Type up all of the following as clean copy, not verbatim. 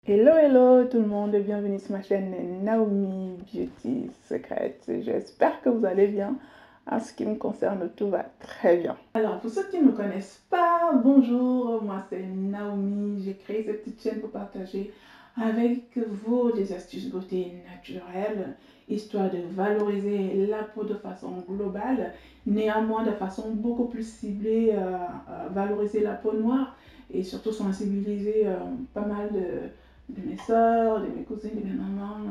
Hello, hello tout le monde, bienvenue sur ma chaîne Naomi Beauty Secrets. J'espère que vous allez bien. En ce qui me concerne, tout va très bien. Alors, pour ceux qui ne me connaissent pas, bonjour, moi c'est Naomi. J'ai créé cette petite chaîne pour partager avec vous des astuces beauté naturelle, histoire de valoriser la peau de façon globale, néanmoins de façon beaucoup plus ciblée, valoriser la peau noire et surtout sensibiliser pas mal de mes soeurs, de mes cousines, de mes mamans,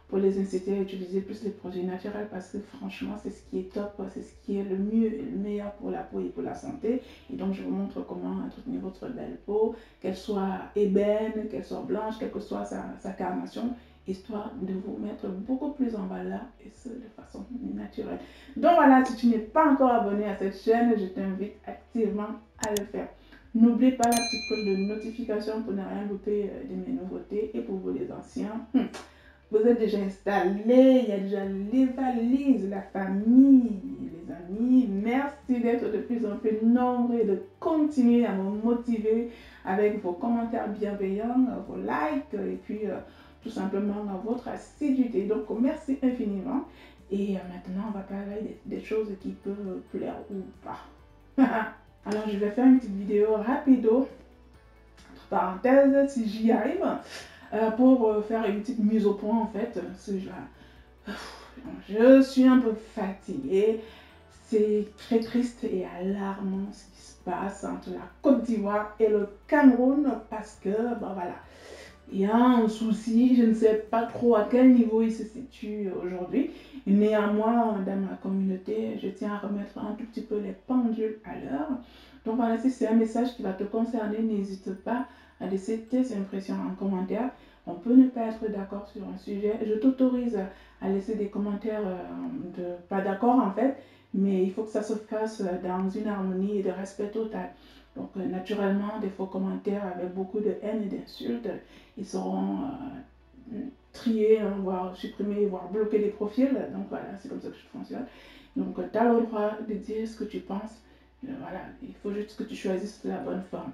pour les inciter à utiliser plus les produits naturels parce que franchement, c'est ce qui est top, c'est ce qui est le mieux et le meilleur pour la peau et pour la santé. Et donc, je vous montre comment entretenir votre belle peau, qu'elle soit ébène, qu'elle soit blanche, quelle que soit sa carnation, histoire de vous mettre beaucoup plus en valeur et ce, de façon naturelle. Donc voilà, si tu n'es pas encore abonné à cette chaîne, je t'invite activement à le faire. N'oubliez pas la petite cloche de notification pour ne rien louper de mes nouveautés. Et pour vous les anciens, vous êtes déjà installés, il y a déjà les valises, la famille, les amis. Merci d'être de plus en plus nombreux et de continuer à me motiver avec vos commentaires bienveillants, vos likes et puis tout simplement votre assiduité. Donc merci infiniment. Et maintenant, on va parler des choses qui peuvent plaire ou pas. Alors, je vais faire une petite vidéo rapido, entre parenthèses, si j'y arrive, pour faire une petite mise au point en fait. Je suis un peu fatiguée. C'est très triste et alarmant ce qui se passe entre la Côte d'Ivoire et le Cameroun parce que, bon voilà, il y a un souci, je ne sais pas trop à quel niveau il se situe aujourd'hui. Néanmoins, dans ma communauté, je tiens à remettre un tout petit peu les pendules à l'heure. Donc voilà, si c'est un message qui va te concerner, n'hésite pas à laisser tes impressions en commentaire. On peut ne pas être d'accord sur un sujet. Je t'autorise à laisser des commentaires de pas d'accord en fait, mais il faut que ça se fasse dans une harmonie et de respect total. Donc naturellement, des faux commentaires avec beaucoup de haine et d'insultes, ils seront triés, hein, voire supprimés, voire bloquer les profils. Donc voilà, c'est comme ça que je fonctionne. Donc tu as le droit de dire ce que tu penses. Voilà, il faut juste que tu choisisses la bonne forme.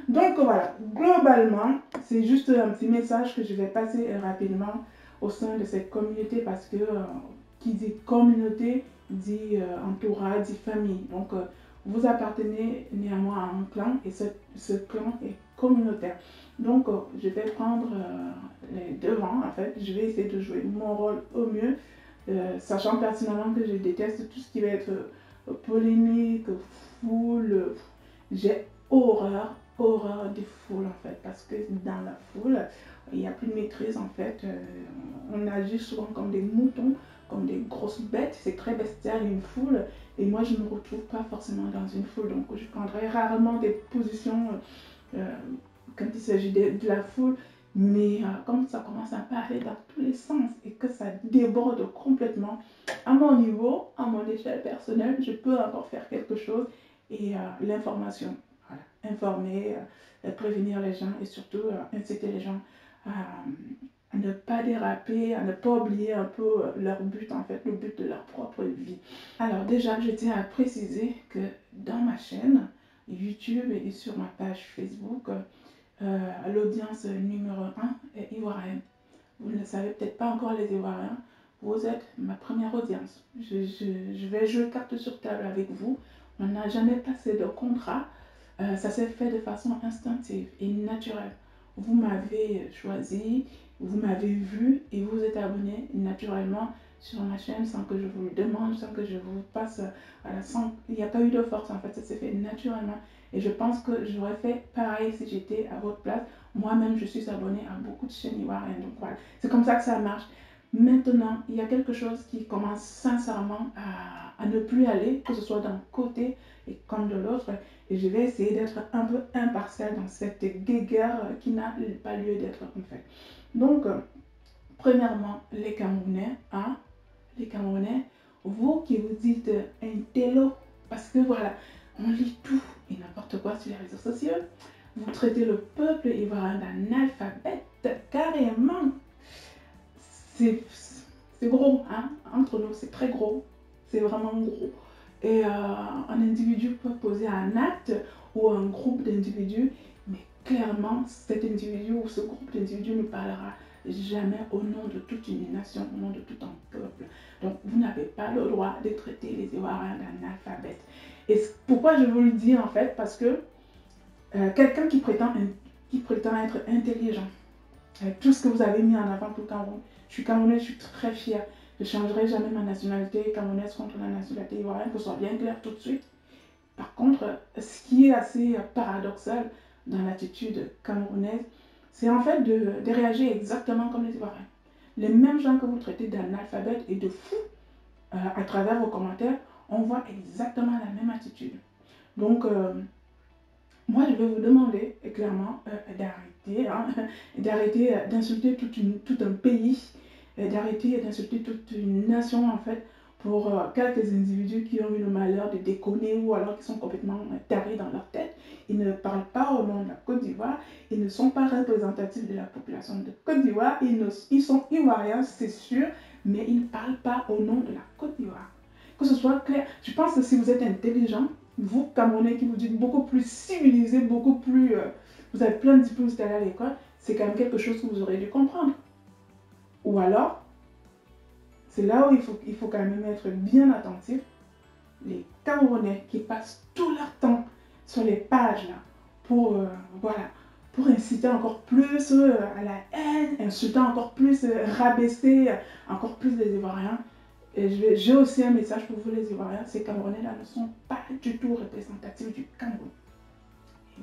Donc voilà, globalement, c'est juste un petit message que je vais passer rapidement au sein de cette communauté parce que qui dit communauté dit entourage, dit famille. Donc vous appartenez néanmoins à un clan et ce clan est communautaire. Donc je vais prendre les devants en fait, je vais essayer de jouer mon rôle au mieux, sachant pertinemment que je déteste tout ce qui va être polémique, foule. J'ai horreur des foules en fait, parce que dans la foule, il n'y a plus de maîtrise en fait. On agit souvent comme des moutons, comme des grosses bêtes, c'est très bestial une foule. Et moi, je ne me retrouve pas forcément dans une foule, donc je prendrai rarement des positions quand il s'agit de la foule. Mais comme ça commence à parler dans tous les sens et que ça déborde complètement, à mon niveau, à mon échelle personnelle, je peux encore faire quelque chose. Et l'information, voilà, informer, prévenir les gens et surtout inciter les gens à ne pas déraper, à ne pas oublier un peu leur but en fait, le but de leur propre vie. Alors déjà, je tiens à préciser que dans ma chaîne YouTube et sur ma page Facebook, l'audience numéro 1 est ivoirienne. Vous ne le savez peut-être pas encore les Ivoiriens, vous êtes ma première audience. Je vais jouer carte sur table avec vous. On n'a jamais passé de contrat. Ça s'est fait de façon instinctive et naturelle. Vous m'avez choisi, vous m'avez vu et vous êtes abonné naturellement sur ma chaîne sans que je vous le demande, sans que je vous passe, voilà, il n'y a pas eu de force en fait, ça s'est fait naturellement. Et je pense que j'aurais fait pareil si j'étais à votre place. Moi-même, je suis abonnée à beaucoup de chaînes ivoiriennes, donc voilà, c'est comme ça que ça marche. Maintenant, il y a quelque chose qui commence sincèrement à ne plus aller, que ce soit d'un côté et comme de l'autre. Et je vais essayer d'être un peu impartial dans cette guéguerre qui n'a pas lieu d'être en fait. Donc, premièrement, les Camerounais, hein, les Camerounais, vous qui vous dites un télo, parce que voilà, on lit tout et n'importe quoi sur les réseaux sociaux, vous traitez le peuple ivoirien d'analphabète, carrément. C'est gros, hein, entre nous, c'est très gros, c'est vraiment gros. Et un individu peut poser un acte ou un groupe d'individus, mais clairement, cet individu ou ce groupe d'individus ne parlera jamais au nom de toute une nation, au nom de tout un peuple. Donc, vous n'avez pas le droit de traiter les Ivoiriens d'analphabètes. Et pourquoi je vous le dis en fait? Parce que quelqu'un qui prétend être intelligent, avec tout ce que vous avez mis en avant pour le Cameroun, je suis camerounaise, je suis très fière. Je ne changerai jamais ma nationalité camerounaise contre la nationalité ivoirienne, que ce soit bien clair tout de suite. Par contre, ce qui est assez paradoxal dans l'attitude camerounaise, c'est en fait de réagir exactement comme les Ivoiriens. Les mêmes gens que vous traitez d'analphabètes et de fous à travers vos commentaires, on voit exactement la même attitude. Donc, moi, je vais vous demander clairement d'arrêter d'insulter tout un pays, d'arrêter d'insulter toute une nation en fait, pour quelques individus qui ont eu le malheur de déconner ou alors qui sont complètement tarés dans leur tête. Ils ne parlent pas au nom de la Côte d'Ivoire, ils ne sont pas représentatifs de la population de Côte d'Ivoire, ils sont ivoiriens, c'est sûr, mais ils ne parlent pas au nom de la Côte d'Ivoire. Que ce soit clair, je pense que si vous êtes intelligent, vous, Camerounais, qui vous dites beaucoup plus civilisé, beaucoup plus... vous avez plein de diplômes, vous êtes allé à l'école, c'est quand même quelque chose que vous aurez dû comprendre. Ou alors, c'est là où il faut quand même être bien attentif. Les Camerounais qui passent tout leur temps sur les pages là, pour, voilà, pour inciter encore plus à la haine, insulter encore plus, rabaisser encore plus les Ivoiriens. Et j'ai aussi un message pour vous les Ivoiriens, ces Camerounais-là ne sont pas du tout représentatifs du Cameroun.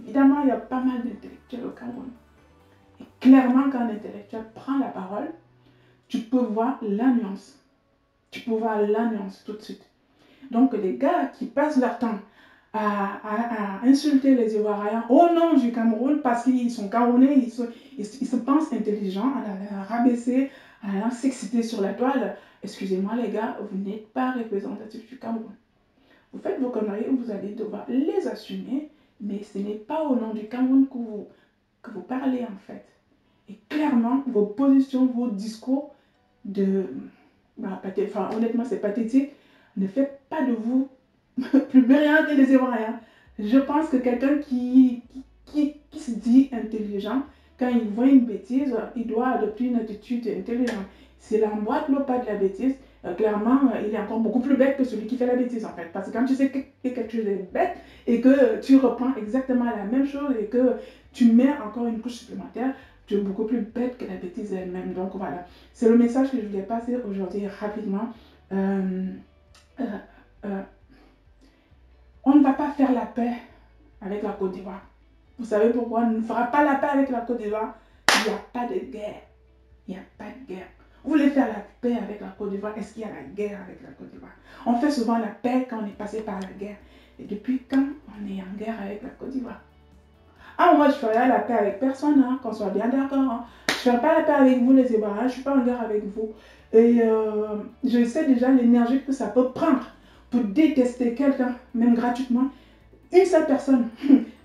Évidemment, il y a pas mal d'intellectuels au Cameroun. Et clairement, quand un intellectuel prend la parole, tu peux voir la nuance. Tu peux voir la nuance tout de suite. Donc, les gars qui passent leur temps à insulter les Ivoiriens au nom du Cameroun parce qu'ils sont Camerounais, ils se pensent intelligents, à rabaisser, à s'exciter sur la toile. Excusez-moi les gars, vous n'êtes pas représentatifs du Cameroun. Vous faites vos conneries, vous allez devoir les assumer, mais ce n'est pas au nom du Cameroun que vous parlez en fait. Et clairement, vos positions, vos discours honnêtement c'est pathétique, ne fait pas de vous plus brillant que les Ivoiriens. Je pense que quelqu'un qui se dit intelligent, quand il voit une bêtise, il doit adopter une attitude intelligente. S'il emboîte le pas de la bêtise, clairement, il est encore beaucoup plus bête que celui qui fait la bêtise en fait. Parce que quand tu sais que quelque chose est bête et que tu reprends exactement la même chose et que tu mets encore une couche supplémentaire, tu es beaucoup plus bête que la bêtise elle-même. Donc voilà, c'est le message que je voulais passer aujourd'hui rapidement. On ne va pas faire la paix avec la Côte d'Ivoire. Vous savez pourquoi on ne fera pas la paix avec la Côte d'Ivoire? Il n'y a pas de guerre. Il n'y a pas de guerre. Vous voulez faire la paix avec la Côte d'Ivoire? Est-ce qu'il y a la guerre avec la Côte d'Ivoire? On fait souvent la paix quand on est passé par la guerre. Et depuis quand on est en guerre avec la Côte d'Ivoire? Ah, moi, je ne ferai la paix avec personne, hein, qu'on soit bien d'accord. Hein. Je ne ferai pas la paix avec vous, les Ivoiriens. Je ne suis pas en guerre avec vous. Et je sais déjà l'énergie que ça peut prendre pour détester quelqu'un, même gratuitement. Une seule personne.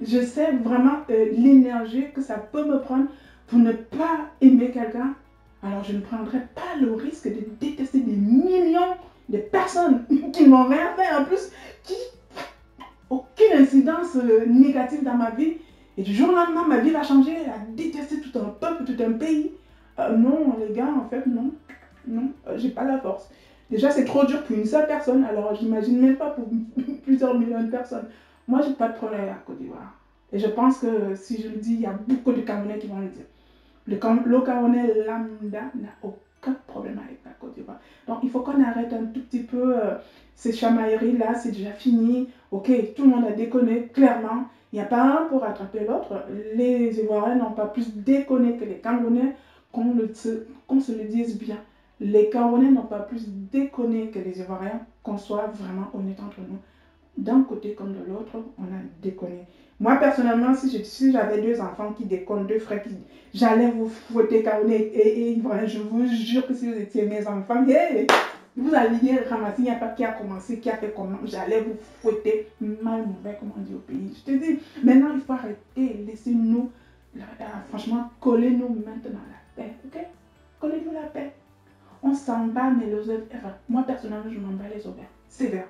Je sais vraiment l'énergie que ça peut me prendre pour ne pas aimer quelqu'un. Alors, je ne prendrai pas le risque de détester des millions de personnes qui n'ont rien fait. En plus, qui n'ont aucune incidence négative dans ma vie. Et du jour au lendemain, ma vie va changer à détester tout un peuple, tout un pays. Non, les gars, en fait, non. Non, j'ai pas la force. Déjà, c'est trop dur pour une seule personne. Alors, j'imagine même pas pour plusieurs millions de personnes. Moi, j'ai pas de problème avec la Côte d'Ivoire. Et je pense que si je le dis, il y a beaucoup de Camerounais qui vont le dire. Le Camerounais lambda n'a aucun problème avec la Côte d'Ivoire. Donc, il faut qu'on arrête un tout petit peu ces chamailleries-là. C'est déjà fini. Ok, tout le monde a déconné, clairement. Il n'y a pas un pour rattraper l'autre. Les Ivoiriens n'ont pas plus déconné que les Camerounais, qu'on se le dise bien. Les Camerounais n'ont pas plus déconné que les Ivoiriens, qu'on soit vraiment honnête entre nous. D'un côté comme de l'autre, on a déconné. Moi, personnellement, si j'avais deux enfants qui déconnent, deux frères qui... J'allais vous fouetter Camerounais et Ivoiriens. Je vous jure que si vous étiez mes enfants, hey, vous alliez ramasser, il n'y a pas qui a commencé, qui a fait comment. J'allais vous fouetter mal mauvais, comme on dit au pays. Je te dis, maintenant, il faut arrêter. Laissez-nous, franchement, collez-nous maintenant la paix, ok? Collez-nous la paix. On s'en bat, mais les ovaires, enfin, moi personnellement, je m'en bats les ovaires, sévère.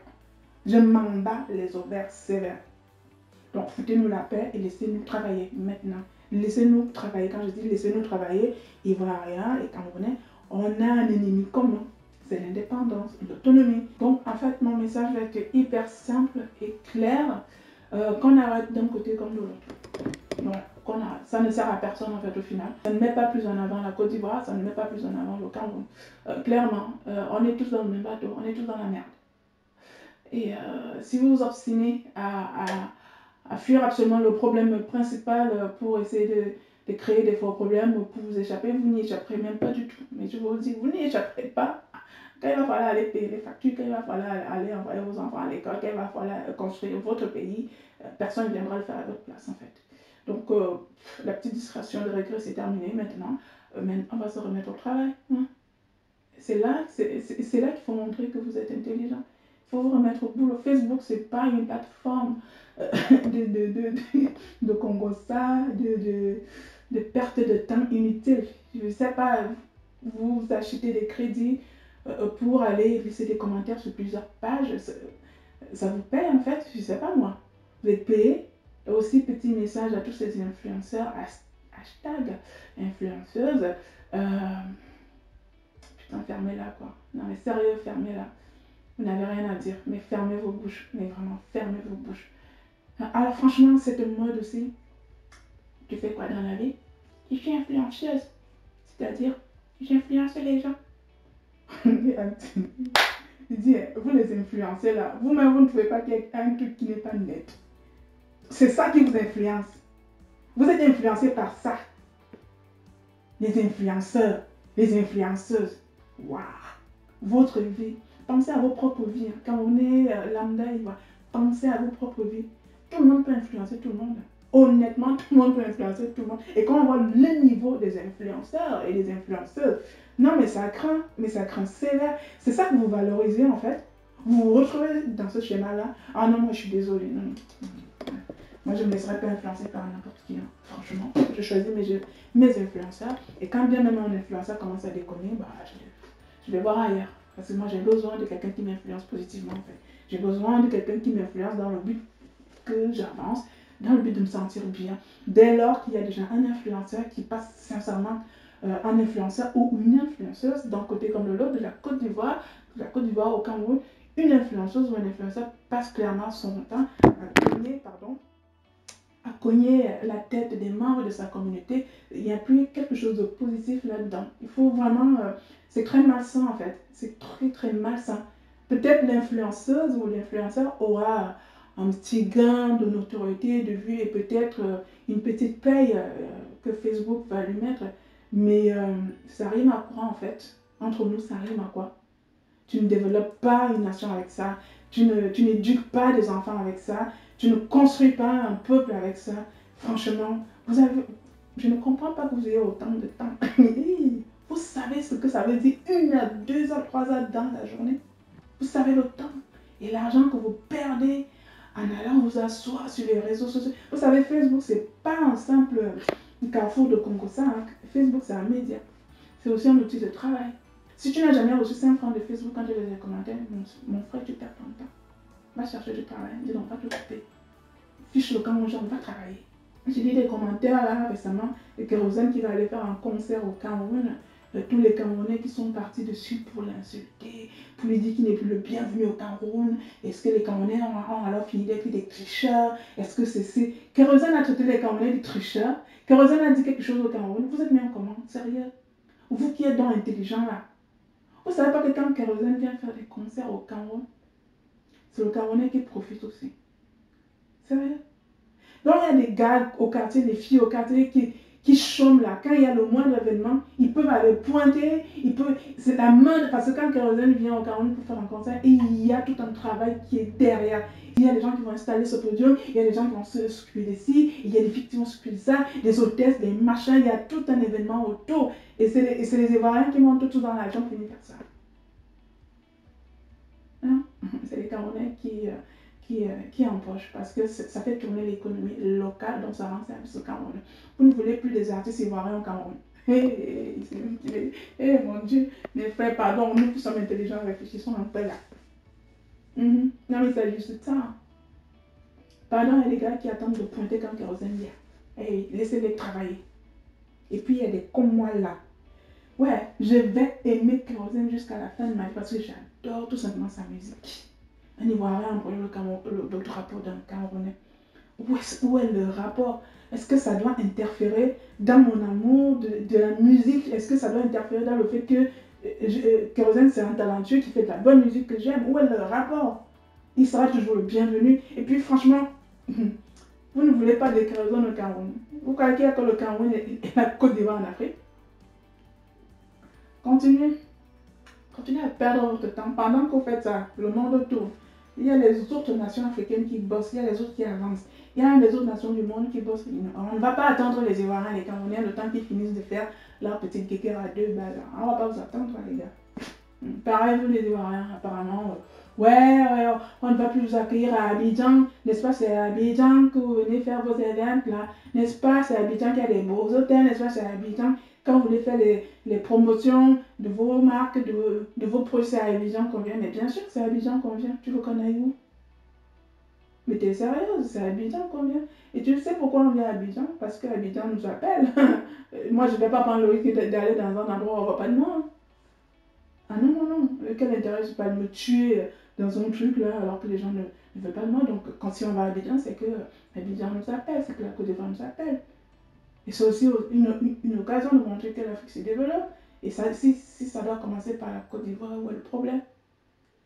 Je m'en bats les ovaires sévères. Donc, foutez-nous la paix et laissez-nous travailler maintenant. laissez-nous travailler. Quand je dis laissez-nous travailler, Ivoiriens et Camerounais, on a un ennemi commun. C'est l'indépendance, l'autonomie. Donc, en fait, mon message va être hyper simple et clair, qu'on arrête d'un côté comme de l'autre. Voilà, qu'on arrête. Ça ne sert à personne, en fait, au final. Ça ne met pas plus en avant la Côte d'Ivoire, ça ne met pas plus en avant le Cameroun. Clairement, on est tous dans le même bateau, on est tous dans la merde. Et si vous vous obstinez à fuir absolument le problème principal pour essayer de créer des faux problèmes pour vous échapper, vous n'y échapperez même pas du tout. Mais je vous dis, vous n'y échapperez pas. Quand il va falloir aller payer les factures, quand il va falloir aller envoyer vos enfants à l'école, quand il va falloir construire votre pays, personne ne viendra le faire à votre place en fait. Donc la petite distraction de regret c'est terminé maintenant. On va se remettre au travail. Hein. C'est là qu'il faut montrer que vous êtes intelligent. Il faut vous remettre au boulot. Facebook, c'est pas une plateforme de congossa, de perte de temps inutile. Je ne sais pas, vous achetez des crédits pour aller laisser des commentaires sur plusieurs pages. Ça vous paye en fait, je ne sais pas moi. Vous êtes payé. Et aussi, petit message à tous ces influenceurs, hashtag influenceuses. Putain, fermez-la quoi. Non mais sérieux, fermez-la. Vous n'avez rien à dire, mais fermez vos bouches. Mais vraiment, fermez vos bouches. Alors franchement, cette mode aussi, tu fais quoi dans la vie? Je suis influenceuse. C'est-à-dire, j'influence les gens. Il dit, vous les influencez là, vous-même vous ne trouvez pas qu'il y a un truc qui n'est pas net. C'est ça qui vous influence. Vous êtes influencé par ça. Les influenceurs, les influenceuses. Waouh! Votre vie. Pensez à vos propres vies. Quand on est lambda, pensez à vos propres vies. Tout le monde peut influencer tout le monde. Honnêtement, tout le monde peut influencer tout le monde. Et quand on voit le niveau des influenceurs et des influenceuses, non mais ça craint sévère. C'est ça que vous valorisez en fait. Vous vous retrouvez dans ce schéma-là. Ah non, moi je suis désolée. Non. Moi je ne me laisserai pas influencer par n'importe qui. Hein. Franchement, je choisis mes influenceurs. Et quand bien même mon influenceur commence à déconner, bah, je vais voir ailleurs. Parce que moi j'ai besoin de quelqu'un qui m'influence positivement en fait. J'ai besoin de quelqu'un qui m'influence dans le but que j'avance, dans le but de me sentir bien. Dès lors qu'il y a déjà un influenceur qui passe sincèrement un influenceur ou une influenceuse d'un côté comme de l'autre, de la Côte d'Ivoire au Cameroun, une influenceuse ou un influenceur passe clairement son temps à cogner la tête des membres de sa communauté. Il n'y a plus quelque chose de positif là-dedans. Il faut vraiment... c'est très malsain en fait. C'est très très malsain. Peut-être l'influenceuse ou l'influenceur aura un petit gain de notoriété, de vue et peut-être une petite paye que Facebook va lui mettre. Mais ça rime à quoi en fait? Entre nous, ça rime à quoi? Tu ne développes pas une nation avec ça. Tu n'éduques pas des enfants avec ça. Tu ne construis pas un peuple avec ça. Franchement, je ne comprends pas que vous ayez autant de temps. Vous savez ce que ça veut dire 1 heure, 2 heures, 3 heures dans la journée. Vous savez le temps et l'argent que vous perdez en allant vous asseoir sur les réseaux sociaux. Vous savez, Facebook, c'est pas un simple carrefour de concours. Hein. Facebook, c'est un média. C'est aussi un outil de travail. Si tu n'as jamais reçu 5 francs de Facebook quand tu les as commentés, mon frère, tu perds ton temps. Va chercher du travail. Dis donc, va te couper. Fiche le camp aux gens, va travailler. J'ai dit des commentaires là récemment et Kérosène qui va aller faire un concert au Cameroun. Tous les Camerounais qui sont partis dessus pour l'insulter, pour lui dire qu'il n'est plus le bienvenu au Cameroun. Est-ce que les Camerounais ont alors fini d'être des tricheurs? Est-ce que c'est... Kérosène a traité les Camerounais de tricheurs. Kérosène a dit quelque chose au Cameroun. Vous êtes même comment? Sérieux? Vous qui êtes donc intelligent là. Vous savez pas que quand Kérosène vient faire des concerts au Cameroun, c'est le Camerounais qui profite aussi. Sérieux? Donc il y a des gars au quartier, des filles au quartier qui chôment là. Quand il y a le moindre événement, ils peuvent aller pointer, c'est la main, parce que quand Kérosène vient au Cameroun pour faire un concert, et il y a tout un travail qui est derrière. Il y a des gens qui vont installer ce podium, il y a des gens qui vont s'occuper de ci, il y a des filles qui vont s'occuper de ça, des hôtesses, des machins, il y a tout un événement autour. Et c'est les Ivoiriens qui montent tout dans l'argent pour venir faire ça. Hein? C'est les Camerounais qui empochent parce que ça fait tourner l'économie locale, donc ça rend service au Cameroun. Vous ne voulez plus des artistes ivoiriens au Cameroun. Mon Dieu, mes frères, pardon, nous qui sommes intelligents, réfléchissons un peu là. Non mais c'est juste ça. Pardon, il y a des gars qui attendent de pointer quand Kérosène vient. Hey, laissez-les travailler. Et puis, il y a des comme moi là. Ouais, je vais aimer Kérosène jusqu'à la fin de ma vie parce que j'adore tout simplement sa musique. Un Ivoirien pour le rapport d'un Camerounais. Où est le rapport? Est-ce que ça doit interférer dans mon amour de la musique? Est-ce que ça doit interférer dans le fait que Kérosène, c'est un talentueux qui fait de la bonne musique que j'aime? Où est le rapport? Il sera toujours le bienvenu. Et puis franchement, vous ne voulez pas de Kérosène au Cameroun. Vous croyez que le Cameroun est la Côte d'Ivoire en Afrique? Continuez. Continuez à perdre votre temps. Pendant que vous faites ça, le monde tourne. Il y a les autres nations africaines qui bossent, il y a les autres qui avancent. Il y a les autres nations du monde qui bossent. On ne va pas attendre les Ivoiriens, les Camerounais, le temps qu'ils finissent de faire leur petite guéguerre à 2 balles. On ne va pas vous attendre, les gars. Pareil, vous les Ivoiriens, apparemment. Ouais, on ne va plus vous accueillir à Abidjan. N'est-ce pas, c'est à Abidjan que vous venez faire vos événements là. N'est-ce pas, c'est à Abidjan qu'il y a des beaux hôtels. N'est-ce pas, c'est à Abidjan. Quand vous voulez faire les promotions de vos marques, de vos produits, c'est à Abidjan qu'on vient. Mais bien sûr que c'est à Abidjan qu'on vient. Tu veux qu'on aille où? Mais t'es sérieuse, c'est à Abidjan qu'on vient. Et tu sais pourquoi on vient à Abidjan? Parce qu'Abidjan nous appelle. Moi, je ne vais pas prendre le risque d'aller dans un endroit où on ne voit pas de moi. Ah non, non, non. Quel intérêt, c'est pas de me tuer dans un truc là, alors que les gens ne veulent pas de moi. Donc, quand si on va à Abidjan, c'est que Abidjan nous appelle, c'est que la Côte d'Ivoire nous appelle. Et c'est aussi une occasion de montrer que l'Afrique se développe. Et ça, si ça doit commencer par la Côte d'Ivoire, où est le problème?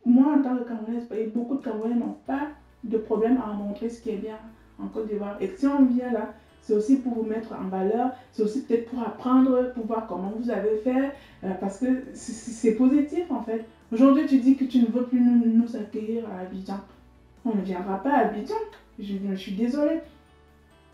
Moi, en tant que Camerounaise, et beaucoup de Camerounais n'ont pas de problème à montrer ce qui est bien en Côte d'Ivoire. Et si on vient là, c'est aussi pour vous mettre en valeur, c'est aussi peut-être pour apprendre, pour voir comment vous avez fait, parce que c'est positif en fait. Aujourd'hui, tu dis que tu ne veux plus nous accueillir à Abidjan. On ne viendra pas à Abidjan, je suis désolée.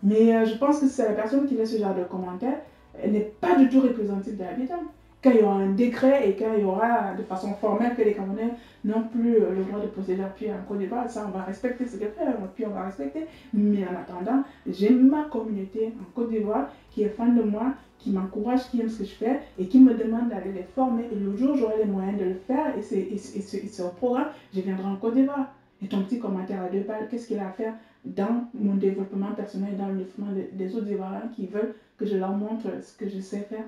Mais je pense que c'est la personne qui laisse ce genre de commentaires, elle n'est pas du tout représentative d'Abidjan. Quand il y aura un décret et quand il y aura de façon formelle que les Camerounais n'ont plus le droit de poser leur pied en Côte d'Ivoire, ça on va respecter ce décret, puis on va respecter. Mais en attendant, j'ai ma communauté en Côte d'Ivoire qui est fan de moi, qui m'encourage, qui aime ce que je fais et qui me demande d'aller les former. Et le jour où j'aurai les moyens de le faire et c'est au programme, je viendrai en Côte d'Ivoire. Et ton petit commentaire à 2 balles, qu'est-ce qu'il a à faire dans mon développement personnel, dans le développement des autres Ivoiriens qui veulent que je leur montre ce que je sais faire?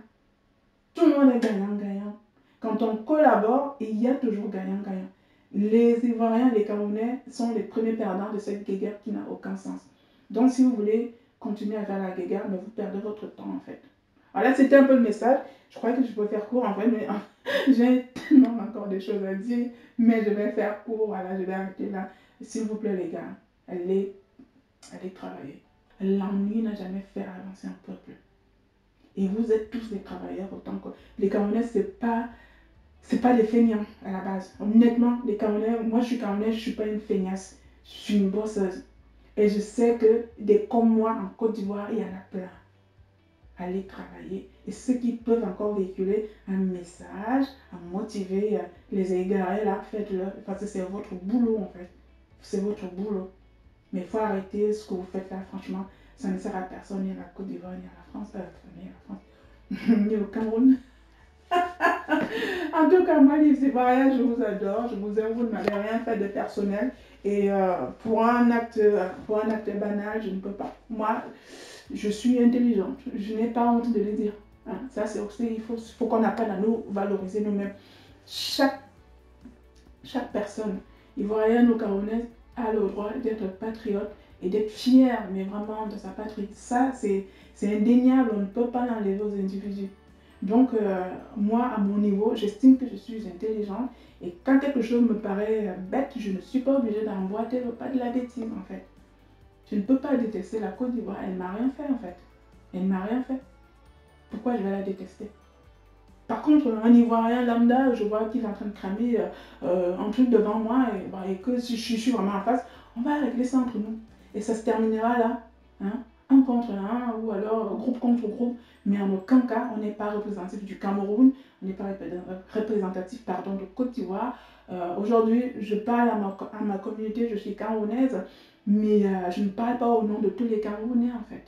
Tout le monde est gagnant-gagnant. Quand on collabore, il y a toujours gagnant-gagnant. Les Ivoiriens, les Camerounais sont les premiers perdants de cette guerre qui n'a aucun sens. Donc, si vous voulez continuer à faire la guerre, mais vous perdez votre temps en fait. Voilà, c'était un peu le message. Je crois que je peux faire court en fait, mais j'ai tellement encore des choses à dire, mais je vais faire court. Voilà, je vais arrêter là. S'il vous plaît, les gars, allez travailler. L'ennui n'a jamais fait avancer un peuple. Et vous êtes tous des travailleurs autant que... Les Camerounais, c'est pas des feignants à la base. Honnêtement, les Camerounais, moi je suis Camerounais, je ne suis pas une feignasse. Je suis une bosseuse. Et je sais que des comme moi en Côte d'Ivoire, il y en a plein. Allez travailler. Et ceux qui peuvent encore véhiculer un message, à motiver les égarés, là, faites-le. Parce que c'est votre boulot en fait. C'est votre boulot. Mais il faut arrêter ce que vous faites là, franchement. Ça ne sert à personne, ni à la Côte d'Ivoire, ni à la France, ni à la France, ni au Cameroun. En tout cas, moi, les Ivoiriens, je vous adore, je vous aime, vous ne m'avez rien fait de personnel. Et pour un acte banal, je ne peux pas. Moi, je suis intelligente, je n'ai pas honte de le dire. Hein, ça, c'est aussi, il faut qu'on apprenne à nous valoriser nous-mêmes. Chaque personne, ivoirienne ou camerounaise, a le droit d'être patriote et d'être fier, mais vraiment de sa patrie. Ça, c'est indéniable, on ne peut pas l'enlever aux individus. Donc, moi, à mon niveau, j'estime que je suis intelligente et quand quelque chose me paraît bête, je ne suis pas obligée d'emboîter le pas de la bêtise, en fait. Je ne peux pas détester la Côte d'Ivoire, elle ne m'a rien fait, en fait. Elle ne m'a rien fait. Pourquoi je vais la détester? Par contre, un Ivoirien lambda, je vois qu'il est en train de cramer un truc devant moi et que si je suis vraiment en face, on va régler ça entre nous. Et ça se terminera là, hein, un contre un ou alors groupe contre groupe. Mais en aucun cas, on n'est pas représentatif du Cameroun, on n'est pas représentatif de Côte d'Ivoire. Aujourd'hui, je parle à ma communauté, je suis camerounaise, mais je ne parle pas au nom de tous les Camerounais en fait.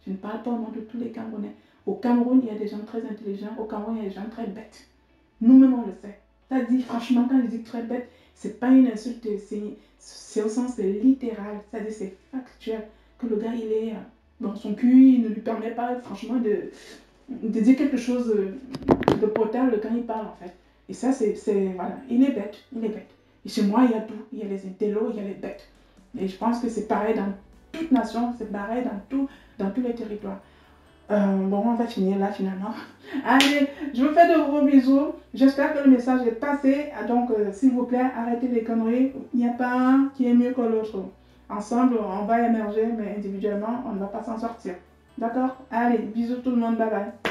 Je ne parle pas au nom de tous les Camerounais. Au Cameroun, il y a des gens très intelligents. Au Cameroun, il y a des gens très bêtes. Nous-mêmes, on le sait. C'est-à-dire, franchement, quand je dis très bête, c'est pas une insulte, c'est au sens littéral. C'est-à-dire, c'est factuel. Que le gars, il est dans son cul, il ne lui permet pas franchement de dire quelque chose de potable quand il parle en fait. Et ça, voilà, il est bête, il est bête. Et chez moi, il y a tout, il y a les intellos, il y a les bêtes. Et je pense que c'est pareil dans toute nation, c'est pareil dans tous les territoires. Bon, on va finir là finalement. Allez, je vous fais de gros bisous. J'espère que le message est passé. Donc, s'il vous plaît, arrêtez les conneries. Il n'y a pas un qui est mieux que l'autre. Ensemble, on va émerger, mais individuellement, on ne va pas s'en sortir. D'accord? Allez, bisous tout le monde. Bye bye.